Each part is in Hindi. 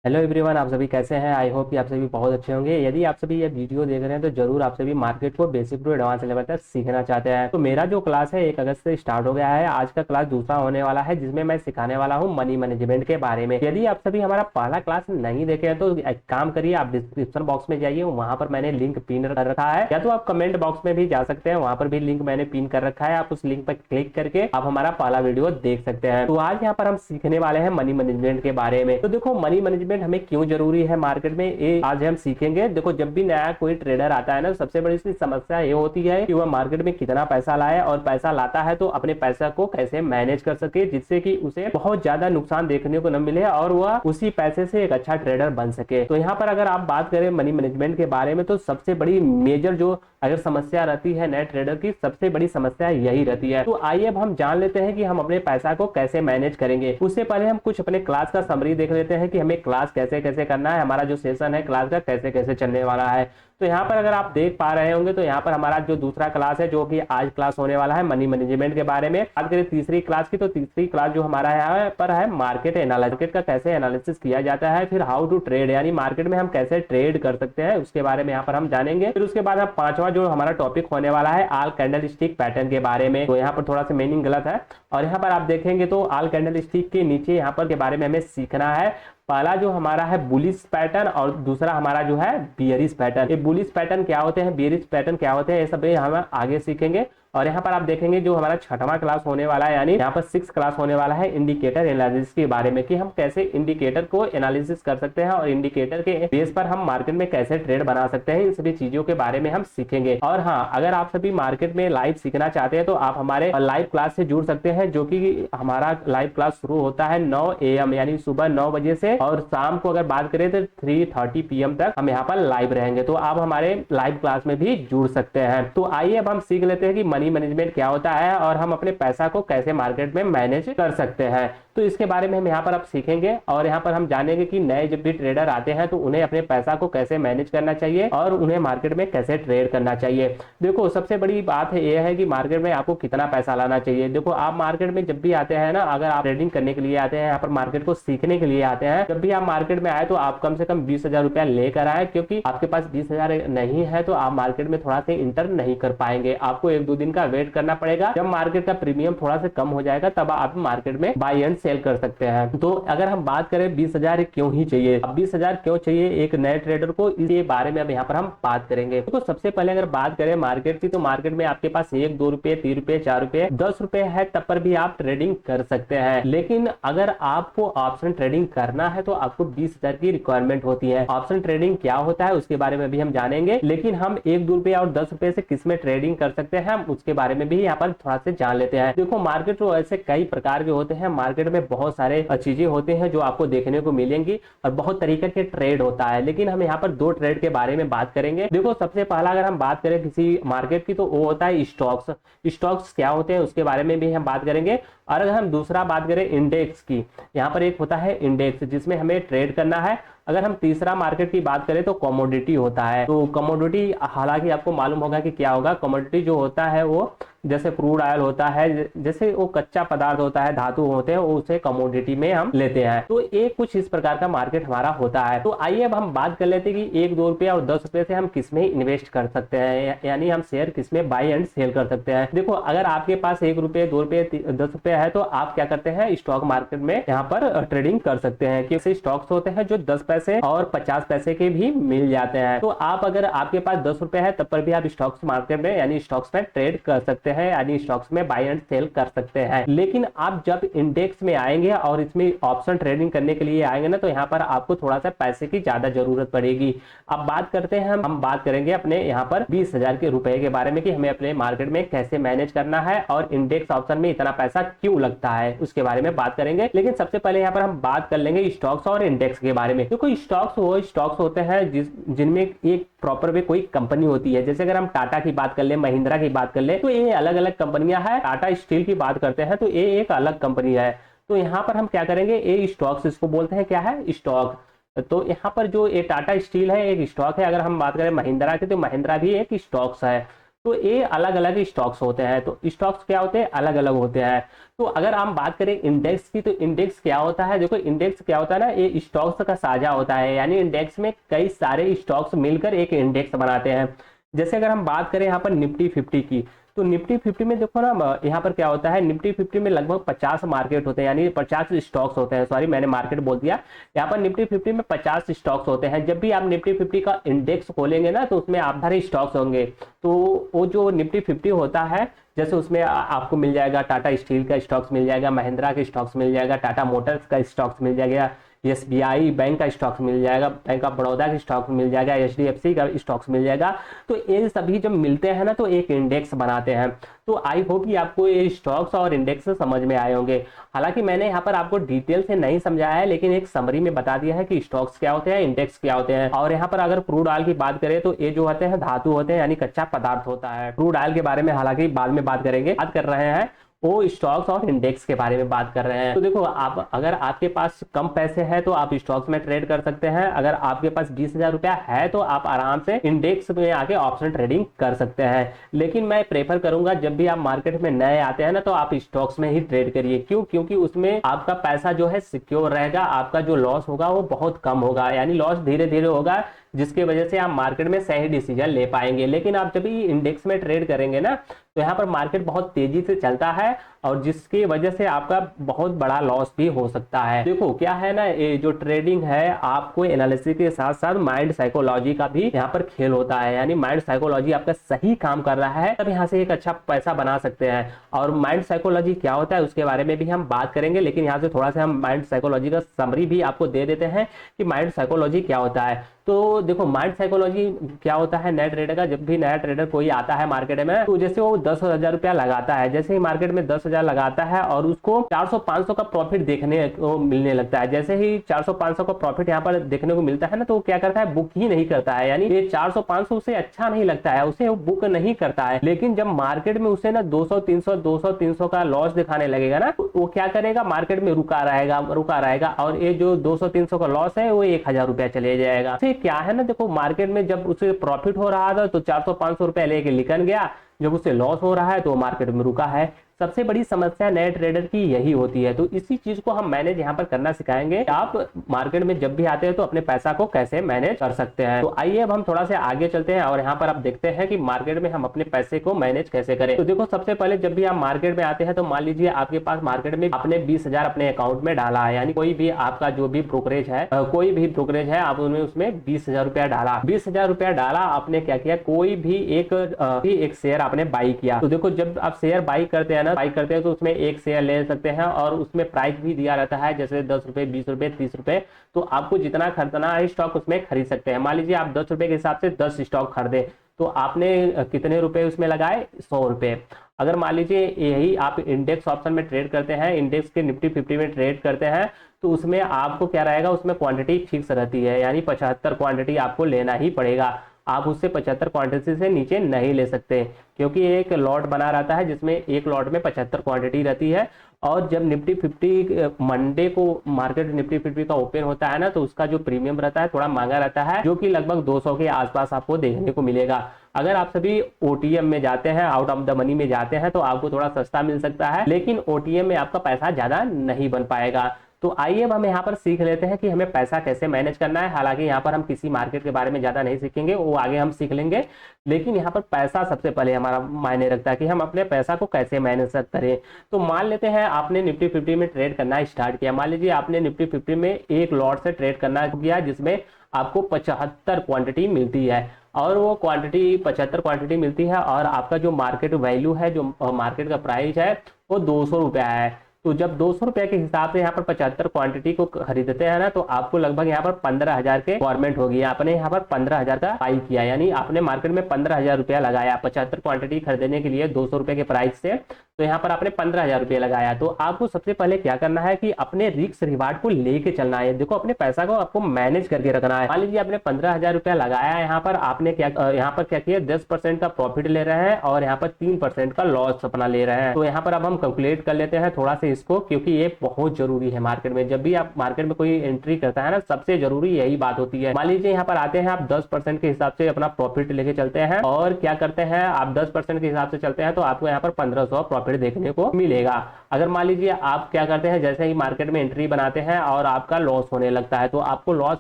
हेलो एवरीवन, आप सभी कैसे हैं। आई होप कि आप सभी बहुत अच्छे होंगे। यदि आप सभी ये वीडियो देख रहे हैं तो जरूर आप सभी मार्केट को बेसिक टू एडवांस लेवल तक सीखना चाहते हैं। तो मेरा जो क्लास है 1 अगस्त से स्टार्ट हो गया है। आज का क्लास दूसरा होने वाला है जिसमें मैं सिखाने वाला हूँ मनी मैनेजमेंट के बारे में। यदि आप सभी हमारा पहला क्लास नहीं देखे हैं तो एक काम करिए, आप डिस्क्रिप्शन बॉक्स में जाइए, वहां पर मैंने लिंक पिन कर रखा है, या तो आप कमेंट बॉक्स में भी जा सकते हैं, वहां पर भी लिंक मैंने पिन कर रखा है। आप उस लिंक पर क्लिक करके आप हमारा पहला वीडियो देख सकते हैं। तो आज यहाँ पर हम सीखने वाले हैं मनी मैनेजमेंट के बारे में। तो देखो, मनी मैनेजमेंट हमें क्यों जरूरी है मार्केट में, ये आज हम सीखेंगे। देखो, जब भी नया कोई ट्रेडर आता है ना, सबसे बड़ी सी समस्या ये होती है कि वह मार्केट में कितना पैसा लाए, और पैसा लाता है तो अपने पैसा को कैसे मैनेज कर सके जिससे कि उसे बहुत ज्यादा नुकसान देखने को न मिले और वह उसी पैसे से एक अच्छा ट्रेडर बन सके। तो यहाँ पर अगर आप बात करें मनी मैनेजमेंट के बारे में तो सबसे बड़ी मेजर जो अगर समस्या रहती है नए ट्रेडर की, सबसे बड़ी समस्या यही रहती है। तो आइए अब हम जान लेते हैं कि हम अपने पैसा को कैसे मैनेज करेंगे। उससे पहले हम कुछ अपने क्लास का समरी देख लेते हैं कि हमें क्लास कैसे कैसे करना है, हमारा जो सेशन है क्लास का कैसे कैसे चलने वाला है। तो यहाँ पर अगर आप देख पा रहे होंगे तो यहाँ पर हमारा जो दूसरा क्लास है, जो कि आज क्लास होने वाला है मनी मैनेजमेंट के बारे में। बात करें तीसरी क्लास की, तो तीसरी क्लास जो हमारा यहाँ पर है मार्केट एनालिसिस, मार्केट का कैसे एनालिसिस किया जाता है। फिर हाउ टू ट्रेड, यानी मार्केट में हम कैसे ट्रेड कर सकते हैं, उसके बारे में यहाँ पर हम जानेंगे। फिर उसके बाद हम पांचवा जो हमारा टॉपिक होने वाला है ऑल कैंडल स्टिक पैटर्न के बारे में। तो यहाँ पर थोड़ा सा मीनिंग गलत है, और यहाँ पर आप देखेंगे तो ऑल कैंडल स्टिक के नीचे यहाँ पर के बारे में हमें सीखना है। पहला जो हमारा है बुलिश पैटर्न और दूसरा हमारा जो है बियरिश पैटर्न। ये बुलिश पैटर्न क्या होते हैं, बियरिश पैटर्न क्या होते हैं, ये सब हम आगे सीखेंगे। और यहाँ पर आप देखेंगे जो हमारा छठवां क्लास होने वाला है, यानी यहाँ पर 6 क्लास होने वाला है इंडिकेटर एनालिसिस के बारे में, कि हम कैसे इंडिकेटर को एनालिसिस कर सकते हैं और इंडिकेटर के बेस पर हम मार्केट में कैसे ट्रेड बना सकते हैं। इन सभी चीजों के बारे में हम सीखेंगे। और हाँ, अगर आप सभी मार्केट में लाइव सीखना चाहते हैं तो आप हमारे लाइव क्लास से जुड़ सकते हैं, जो कि हमारा लाइव क्लास शुरू होता है 9 AM यानी सुबह 9 बजे से, और शाम को अगर बात करें तो 3:30 PM तक हम यहाँ पर लाइव रहेंगे। तो आप हमारे लाइव क्लास में भी जुड़ सकते हैं। तो आइए अब हम सीख लेते हैं कि मनी मैनेजमेंट क्या होता है और हम अपने पैसा को कैसे मार्केट में मैनेज कर सकते हैं। तो इसके बारे में हम यहाँ पर अब सीखेंगे, और यहाँ पर हम जानेंगे कि नए जब भी ट्रेडर आते हैं तो उन्हें अपने पैसा को कैसे मैनेज करना चाहिए और उन्हें मार्केट में कैसे ट्रेड करना चाहिए। देखो, सबसे बड़ी बात है यह है कि मार्केट में आपको कितना पैसा लाना चाहिए। देखो, आप मार्केट में जब भी आते हैं ना, अगर आप ट्रेडिंग करने के लिए आते हैं, यहाँ पर मार्केट को सीखने के लिए आते हैं, जब भी आप मार्केट में आए तो आप कम से कम 20,000 रुपया लेकर आए, क्योंकि आपके पास 20,000 नहीं है तो आप मार्केट में थोड़ा सा इंटर नहीं कर पाएंगे। आपको 1-2 दिन का वेट करना पड़ेगा। जब मार्केट का प्रीमियम थोड़ा सा कम हो जाएगा तब आप मार्केट में बाय एंड सेल कर सकते हैं। तो अगर हम बात करें 20,000 क्यों ही चाहिए, अब 20,000 क्यों चाहिए एक नए ट्रेडर को, इसके बारे में अब यहाँ पर हम बात करेंगे। तो सबसे पहले अगर बात करें मार्केट की, तो मार्केट में आपके पास 1-2 रुपए, 3 रुपए, 4 रुपए, 10 रुपए है, तब पर भी आप ट्रेडिंग कर सकते हैं। लेकिन अगर आपको ऑप्शन ट्रेडिंग करना है तो आपको 20,000 की रिक्वायरमेंट होती है। ऑप्शन ट्रेडिंग क्या होता है उसके बारे में भी हम जानेंगे, लेकिन हम 1-2 रुपए और 10 रुपए से किस में ट्रेडिंग कर सकते हैं हम उसके बारे में भी यहाँ पर थोड़ा से जान लेते हैं। देखो, मार्केट तो ऐसे कई प्रकार के होते हैं। मार्केट में बहुत सारे चीजें होती हैं जो आपको देखने को मिलेंगी, और बहुत तरीके के ट्रेड होता है, लेकिन हम यहाँ पर 2 ट्रेड के बारे में बात करेंगे। देखो, सबसे पहला अगर हम बात करें किसी मार्केट की, तो वो होता है स्टॉक्स। स्टॉक्स क्या होते हैं उसके बारे में भी हम बात करेंगे। और अगर हम दूसरा बात करें इंडेक्स की, यहाँ पर एक होता है इंडेक्स जिसमें हमें ट्रेड करना है। अगर हम तीसरा मार्केट की बात करें तो कमोडिटी होता है। तो कमोडिटी, हालांकि आपको मालूम होगा कि क्या होगा। कमोडिटी जो होता है वो जैसे क्रूड ऑयल होता है, जैसे वो कच्चा पदार्थ होता है, धातु होते हैं, उसे कमोडिटी में हम लेते हैं। तो एक कुछ इस प्रकार का मार्केट हमारा होता है। तो आइए अब हम बात कर लेते हैं कि 1-2 रुपए और 10 रुपए से हम किस में इन्वेस्ट कर सकते हैं, यानी हम शेयर किस में बाय एंड सेल कर सकते हैं। देखो, अगर आपके पास 1 रुपए, 2 रुपए, 10 रुपए है तो आप क्या करते हैं, स्टॉक मार्केट में यहाँ पर ट्रेडिंग कर सकते हैं। क्योंकि स्टॉक्स होते हैं जो 10 पैसे और 50 पैसे के भी मिल जाते हैं। तो आप अगर आपके पास 10 रुपए है तब पर भी आप स्टॉक्स मार्केट में यानी स्टॉक्स में ट्रेड कर सकते हैं, यानी स्टॉक्स में बाय एंड सेल कर सकते हैं। लेकिन आप जब इंडेक्स में आएंगे और इसमें ऑप्शन ट्रेडिंग करने के लिए आएंगे ना, तो यहाँ पर आपको थोड़ा सा पैसे की ज्यादा जरूरत पड़ेगी। अब बात करते हैं, हम बात करेंगे अपने यहाँ पर 20,000 के रुपए के बारे में, कि हमें अपने मार्केट में कैसे मैनेज करना है और इंडेक्स ऑप्शन में इतना पैसा क्यों लगता है उसके बारे में बात करेंगे। लेकिन सबसे पहले यहाँ पर हम बात कर लेंगे स्टॉक्स और इंडेक्स के बारे में। देखो, स्टॉक्स होते हैं जिनमें एक प्रॉपर वे कोई कंपनी होती है। जैसे अगर हम टाटा की बात कर ले, महिंद्रा की बात कर ले, तो ये अलग अलग कंपनियां हैं। टाटा स्टील की बात करते हैं तो ये एक अलग कंपनी है। तो यहाँ पर हम क्या करेंगे, ये स्टॉक्स, इसको बोलते हैं क्या है, स्टॉक। तो यहाँ पर जो ये टाटा स्टील है एक स्टॉक है। अगर हम बात करें महिंद्रा की, तो महिंद्रा भी एक स्टॉक्स है। तो ये अलग अलग स्टॉक्स होते हैं। तो स्टॉक्स क्या होते हैं, अलग अलग होते हैं। तो अगर हम बात करें इंडेक्स की, तो इंडेक्स क्या होता है, देखो इंडेक्स क्या होता है ना, ये स्टॉक्स का साझा होता है, यानी इंडेक्स में कई सारे स्टॉक्स मिलकर एक इंडेक्स बनाते हैं। जैसे अगर हम बात करें यहाँ पर निफ्टी 50 की, तो निफ्टी 50 में देखो ना, यहाँ पर क्या होता है, निफ्टी 50 में लगभग 50 मार्केट होते हैं, यानी 50 स्टॉक्स होते हैं, सॉरी मैंने मार्केट बोल दिया। यहाँ पर निफ्टी 50 में 50 स्टॉक्स होते हैं। जब भी आप निफ्टी 50 का इंडेक्स खोलेंगे ना, तो उसमें आप सारे स्टॉक्स होंगे। तो वो जो निफ्टी 50 होता है, जैसे उसमें आपको मिल जाएगा टाटा स्टील का स्टॉक्स मिल जाएगा, महिंद्रा के स्टॉक्स मिल जाएगा, टाटा मोटर्स का स्टॉक्स मिल जाएगा, एसबीआई बैंक का स्टॉक्स मिल जाएगा, बैंक ऑफ बड़ौदा का स्टॉक्स मिल जाएगा, एचडीएफसी का स्टॉक्स मिल जाएगा। तो ये सभी जब मिलते हैं ना, तो एक इंडेक्स बनाते हैं। तो आई होप कि आपको ये स्टॉक्स और इंडेक्स समझ में आए होंगे। हालांकि मैंने यहाँ पर आपको डिटेल से नहीं समझाया है, लेकिन एक समरी में बता दिया है कि स्टॉक्स क्या होते हैं, इंडेक्स क्या होते हैं। और यहाँ पर अगर क्रूड ऑयल की बात करें, तो ये जो होते हैं धातु होते हैं, यानी कच्चा पदार्थ होता है। क्रूड ऑयल के बारे में हालांकि बाद में बात करेंगे, बात कर रहे हैं वो स्टॉक्स और इंडेक्स के बारे में बात कर रहे हैं। तो देखो, आप अगर आपके पास कम पैसे हैं तो आप स्टॉक्स में ट्रेड कर सकते हैं। अगर आपके पास 20,000 रुपया है तो आप आराम से इंडेक्स में आके ऑप्शन ट्रेडिंग कर सकते हैं। लेकिन मैं प्रेफर करूंगा, जब भी आप मार्केट में नए आते हैं ना, तो आप स्टॉक्स में ही ट्रेड करिए। क्यों? क्योंकि उसमें आपका पैसा जो है सिक्योर रहेगा, आपका जो लॉस होगा वो बहुत कम होगा, यानी लॉस धीरे धीरे होगा, जिसकी वजह से आप मार्केट में सही डिसीजन ले पाएंगे। लेकिन आप जब भी इंडेक्स में ट्रेड करेंगे ना, तो यहाँ पर मार्केट बहुत तेजी से चलता है, और जिसकी वजह से आपका बहुत बड़ा लॉस भी हो सकता है। देखो क्या है ना, ये जो ट्रेडिंग है, आपको एनालिसिस के साथ साथ माइंड साइकोलॉजी का भी यहाँ पर खेल होता है, यानी माइंड साइकोलॉजी आपका सही काम कर रहा है तब यहाँ से एक अच्छा पैसा बना सकते हैं। और माइंड साइकोलॉजी क्या होता है उसके बारे में भी हम बात करेंगे, लेकिन यहाँ से थोड़ा सा हम माइंड साइकोलॉजी का समरी भी आपको दे देते हैं कि माइंड साइकोलॉजी क्या होता है। तो देखो, माइंड साइकोलॉजी क्या होता है, नया ट्रेडर का, जब भी नया ट्रेडर कोई आता है मार्केट में, तो जैसे वो 10,000 रुपया लगाता है, जैसे ही मार्केट में 10,000 लगाता है और उसको 400-500 का प्रॉफिट देखने को मिलने लगता है। जैसे ही 400-500 का प्रॉफिट यहाँ पर देखने को मिलता है ना, तो वो क्या करता है, बुक ही नहीं करता है, यानी ये 400-500 उसे अच्छा नहीं लगता है, उसे वो बुक नहीं करता है। लेकिन जब मार्केट में उसे ना 200-300 का लॉस दिखाने लगेगा ना, तो वो क्या करेगा, मार्केट में रुका रहेगा, और ये जो 200-300 का लॉस है वो 1,000 रुपया चले जाएगा। क्या है ना, देखो मार्केट में जब उसे प्रॉफिट हो रहा था तो 400-500 रुपया लेके निकल गया, जब उसे लॉस हो रहा है तो मार्केट में रुका है। सबसे बड़ी समस्या नए ट्रेडर की यही होती है। तो इसी चीज को हम मैनेज यहाँ पर करना सिखाएंगे। आप मार्केट में जब भी आते हैं तो अपने पैसा को कैसे मैनेज कर सकते हैं। तो आइए अब हम थोड़ा सा आगे चलते हैं और यहाँ पर आप देखते हैं कि मार्केट में हम अपने पैसे को मैनेज कैसे करें। तो देखो, सबसे पहले जब भी आप मार्केट में आते हैं तो मान लीजिए आपके पास मार्केट में आपने 20,000 अपने अकाउंट में डाला है, यानी कोई भी आपका जो भी ब्रोकरेज है, आप उसमें 20,000 रुपया डाला। 20,000 रुपया डाला, आपने क्या किया, कोई भी एक शेयर आपने बाई किया। तो देखो, जब आप शेयर बाई करते हैं तो उसमें एक शेयर ले सकते हैं, और उसमें प्राइस भी दिया रहता है, जैसे 10 रुपए, 20 रुपए, 30 रुपए। तो आपको जितना खरीदना है स्टॉक उसमें खरीद सकते हैं। मान लीजिए आप 10 रुपए के हिसाब से 10 स्टॉक खरीदे, तो आपने कितने रुपए उसमें लगाए, 100 रुपए। अगर मान लीजिए यही आप इंडेक्स ऑप्शन में ट्रेड करते हैं, इंडेक्स के निफ्टी 50 में ट्रेड करते हैं, तो उसमें आपको क्या रहेगा, उसमें क्वांटिटी फिक्स रहती है, यानी 75 क्वांटिटी आपको लेना ही पड़ेगा। आप उससे 75 क्वांटिटी से नीचे नहीं ले सकते, क्योंकि एक लॉट बना रहता है जिसमें एक लॉट में 75 क्वांटिटी रहती है। और जब निफ्टी 50 मंडे को मार्केट निफ्टी 50 का ओपन होता है ना, तो उसका जो प्रीमियम रहता है थोड़ा महंगा रहता है, जो कि लगभग 200 के आसपास आपको देखने को मिलेगा। अगर आप सभी ओटीएम में जाते हैं, आउट ऑफ द मनी में जाते हैं, तो आपको थोड़ा सस्ता मिल सकता है, लेकिन ओटीएम में आपका पैसा ज्यादा नहीं बन पाएगा। तो आइए अब हम यहाँ पर सीख लेते हैं कि हमें पैसा कैसे मैनेज करना है। हालांकि यहाँ पर हम किसी मार्केट के बारे में ज्यादा नहीं सीखेंगे, वो आगे हम सीख लेंगे, लेकिन यहाँ पर पैसा सबसे पहले हमारा मायने रखता है कि हम अपने पैसा को कैसे मैनेज करें। तो मान लेते हैं आपने निफ्टी 50 में ट्रेड करना स्टार्ट किया। मान लीजिए आपने निफ्टी 50 में एक लॉट से ट्रेड करना किया, जिसमें आपको 75 क्वांटिटी मिलती है, और वो क्वांटिटी 75 क्वांटिटी मिलती है, और आपका जो मार्केट वैल्यू है, जो मार्केट का प्राइस है, वो 200 रुपया है। तो जब 200 रुपए के हिसाब से यहाँ पर 75 क्वांटिटी को खरीदते हैं ना, तो आपको लगभग यहाँ पर 15,000 के गवर्नमेंट होगी। आपने यहाँ पर 15,000 का बाई किया, यानी आपने मार्केट में 15,000 रुपया लगाया 75 क्वांटिटी खरीदने के लिए 200 रुपए के प्राइस से। तो यहाँ पर आपने 15,000 रुपये लगाया। तो आपको सबसे पहले क्या करना है कि अपने रिस्क रिवार्ड को लेके चलना है। देखो अपने पैसा को आपको मैनेज करके रखना है। मान लीजिए आपने 15,000 रुपया लगाया, यहाँ पर आपने क्या यहाँ पर क्या किया, 10% का प्रॉफिट ले रहे हैं और यहाँ पर 3% का लॉस अपना ले रहे हैं। तो यहाँ पर अब हम कैलकुलेट कर लेते हैं थोड़ा सा इसको, क्योंकि ये बहुत जरूरी है मार्केट में। जब भी आप मार्केट में कोई एंट्री करता है ना, सबसे जरूरी यही बात होती है। मान लीजिए यहाँ पर आते हैं आप 10% के हिसाब से अपना प्रॉफिट लेके चलते हैं और क्या करते हैं, आप 10% के हिसाब से चलते हैं तो आपको यहाँ पर 1500 प्रॉफिट देखने को मिलेगा। अगर मान लीजिए आप क्या करते हैं, जैसे ही मार्केट में एंट्री बनाते हैं और आपका लॉस होने लगता है, तो आपको लॉस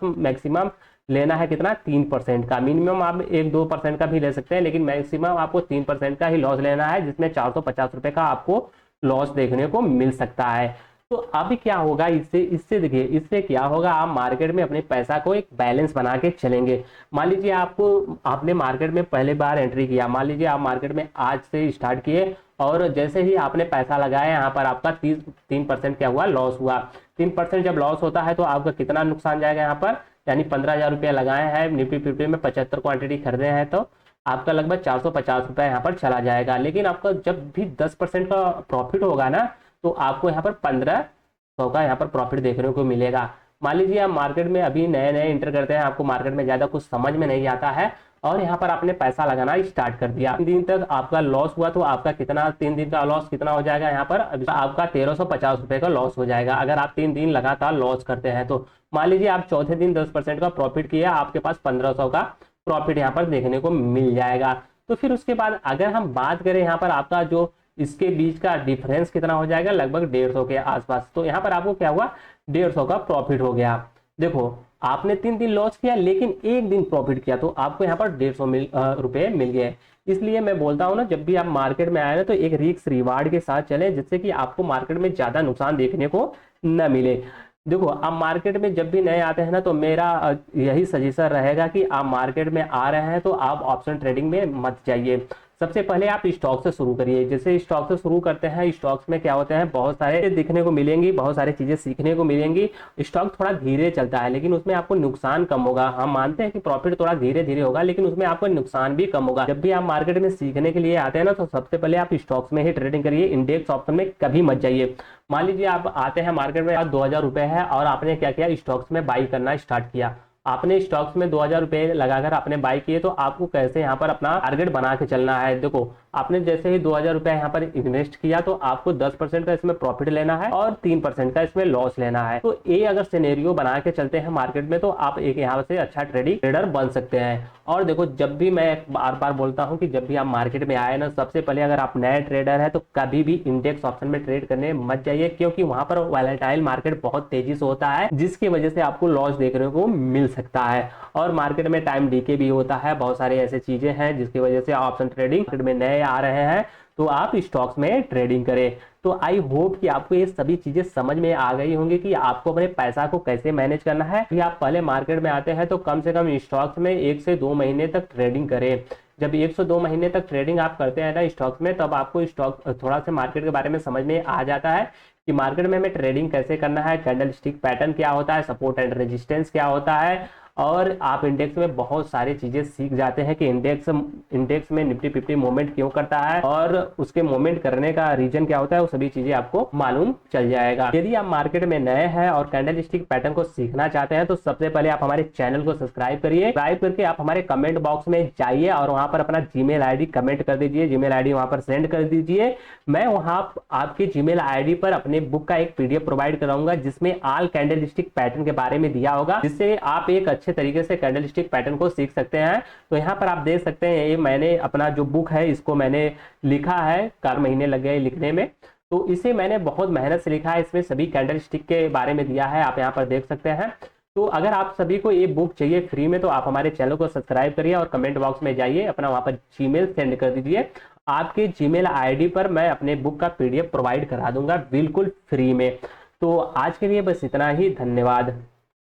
मैक्सिमम लेना है कितना, 3% का। मिनिमम आप 1-2% का भी ले सकते हैं, लेकिन मैक्सिमम आपको 3% का ही लॉस लेना है, जिसमें 450 रुपए का आपको लॉस देखने को मिल सकता है। तो अभी क्या होगा, इससे देखिए, इससे क्या होगा, आप मार्केट में अपने पैसा को एक बैलेंस बना के चलेंगे। मान लीजिए आपने मार्केट में पहले बार एंट्री किया, मान लीजिए आप मार्केट में आज से स्टार्ट किए और जैसे ही आपने पैसा लगाया, यहाँ पर आपका 3% क्या हुआ, लॉस हुआ। 3% जब लॉस होता है तो आपका कितना नुकसान जाएगा यहाँ पर, यानी 15,000 रुपया लगाए हैं, निफ्टी 50 में 75 क्वांटिटी खरीदे हैं, तो आपका लगभग 450 रुपया यहाँ पर चला जाएगा। लेकिन आपका जब भी 10% का प्रॉफिट होगा ना, तो आपको यहाँ पर 1500 का यहाँ पर प्रॉफिट देखने को मिलेगा। मान लीजिए आप मार्केट में अभी नए नए इंटर करते हैं, आपको मार्केट में ज़्यादा कुछ समझ में नहीं आता है और यहाँ पर आपने पैसा लगाना स्टार्ट कर दिया, 3 दिन तक आपका लॉस हुआ, तो आपका कितना, 3 दिन का लॉस कितना हो जाएगा, यहाँ पर आपका 1350 रुपये का लॉस हो जाएगा। अगर आप 3 दिन लगातार लॉस करते हैं तो मान लीजिए आप चौथे दिन 10% का प्रॉफिट किया, आपके पास 1500 का प्रॉफिट यहाँ पर देखने को मिल जाएगा। तो फिर उसके बाद अगर हम बात करें यहाँ पर आपका जो इसके बीच का डिफरेंस कितना हो जाएगा, लगभग 150 के आसपास। तो यहाँ पर आपको क्या हुआ, 150 का प्रॉफिट हो गया। देखो आपने 3 दिन लॉस किया लेकिन 1 दिन प्रॉफिट किया, तो आपको यहाँ पर 150 रुपये मिल गए। इसलिए मैं बोलता हूँ ना, जब भी आप मार्केट में आए ना, तो एक रिस्क रिवार्ड के साथ चले, जिससे कि आपको मार्केट में ज्यादा नुकसान देखने को न मिले। देखो आप मार्केट में जब भी नए आते हैं ना, तो मेरा यही सजेशन रहेगा कि आप मार्केट में आ रहे हैं तो आप ऑप्शन ट्रेडिंग में मत जाइए। सबसे पहले आप स्टॉक से शुरू करिए। जैसे स्टॉक से शुरू करते हैं, स्टॉक्स में क्या होते हैं, बहुत सारे दिखने को मिलेंगी, बहुत सारी चीजें सीखने को मिलेंगी। स्टॉक थोड़ा धीरे चलता है लेकिन उसमें आपको नुकसान कम होगा। हम मानते हैं कि प्रॉफिट थोड़ा धीरे धीरे होगा, लेकिन उसमें आपको नुकसान भी कम होगा। जब भी आप मार्केट में सीखने के लिए आते हैं ना, तो सबसे पहले आप स्टॉक्स में ही ट्रेडिंग करिए, इंडेक्स ऑप्शन में कभी मत जाइए। मान लीजिए आप आते हैं मार्केट में, 2000 रुपए है और आपने क्या किया, स्टॉक्स में बाई करना स्टार्ट किया। आपने स्टॉक्स में 2000 रुपए लगाकर आपने बाई किए, तो आपको कैसे यहाँ पर अपना टारगेट बना के चलना है। देखो आपने जैसे ही 2000 रुपया यहाँ पर इन्वेस्ट किया, तो आपको 10% का इसमें प्रॉफिट लेना है और 3% का इसमें लॉस लेना है। तो ये अगर सिनेरियो बना के चलते हैं मार्केट में, तो आप एक यहाँ से अच्छा ट्रेडर बन सकते हैं। और देखो जब भी मैं बार बार बोलता हूँ कि जब भी आप मार्केट में आए ना, सबसे पहले अगर आप नए ट्रेडर है तो कभी भी इंडेक्स ऑप्शन में ट्रेड करने मत जाइए, क्योंकि वहां पर वॉलेटाइल मार्केट बहुत तेजी से होता है, जिसकी वजह से आपको लॉस देखने को मिल सकता है। और मार्केट में टाइम डीके भी होता है, बहुत सारी ऐसी चीजें हैं जिसकी वजह से ऑप्शन ट्रेडिंग में नए आ रहे हैं, तो आप स्टॉक्स में ट्रेडिंग करें। तो आई होप कि आपको ये सभी चीजें समझ में आ गई होंगी कि आपको अपने पैसा को कैसे मैनेज करना है। कि आप पहले मार्केट में आते हैं तो कम से कम स्टॉक्स में 1 से 2 महीने तक ट्रेडिंग करें। जब 1 से 2 महीने तक ट्रेडिंग आप करते हैं ना स्टॉक्स में, तब आपको स्टॉक थोड़ा सा मार्केट के बारे में समझ में आ जाता है कि मार्केट में हमें ट्रेडिंग कैसे करना है, कैंडल स्टिक पैटर्न क्या होता है, सपोर्ट एंड रेजिस्टेंस क्या होता है। और आप इंडेक्स में बहुत सारी चीजें सीख जाते हैं कि इंडेक्स में निफ्टी 50 मूवमेंट क्यों करता है और उसके मूवमेंट करने का रीजन क्या होता है, वो सभी चीजें आपको मालूम चल जाएगा। यदि आप मार्केट में नए हैं और कैंडल स्टिक पैटर्न को सीखना चाहते हैं, तो सबसे पहले आप हमारे चैनल को सब्सक्राइब करिए। सब्सक्राइब करके आप हमारे कमेंट बॉक्स में जाइए और वहां पर अपना जीमेल आईडी कमेंट कर दीजिए, जीमेल आईडी वहां पर सेंड कर दीजिए। मैं वहां आपके जीमेल आईडी पर अपने बुक का एक पीडीएफ प्रोवाइड कराऊंगा, जिसमें ऑल कैंडल स्टिक पैटर्न के बारे में दिया होगा, जिससे आप एक अच्छे तरीके से कैंडल स्टिक पैटर्न को सीख सकते हैं। तो यहाँ पर आप देख सकते हैं, ये मैंने अपना जो बुक है इसको मैंने लिखा है, 4 महीने लग गए लिखने में। तो इसे मैंने बहुत मेहनत से लिखा है, इसमें सभी कैंडल स्टिक के बारे में दिया है, आप यहाँ पर देख सकते हैं। तो अगर आप सभी को ये बुक चाहिए फ्री में, तो आप हमारे चैनल को सब्सक्राइब करिए और कमेंट बॉक्स में जाइए, अपना वहां पर जीमेल सेंड कर दीजिए। आपके जीमेल आईडी पर मैं अपने बुक का पीडीएफ प्रोवाइड करा दूंगा बिल्कुल फ्री में। तो आज के लिए बस इतना ही, धन्यवाद।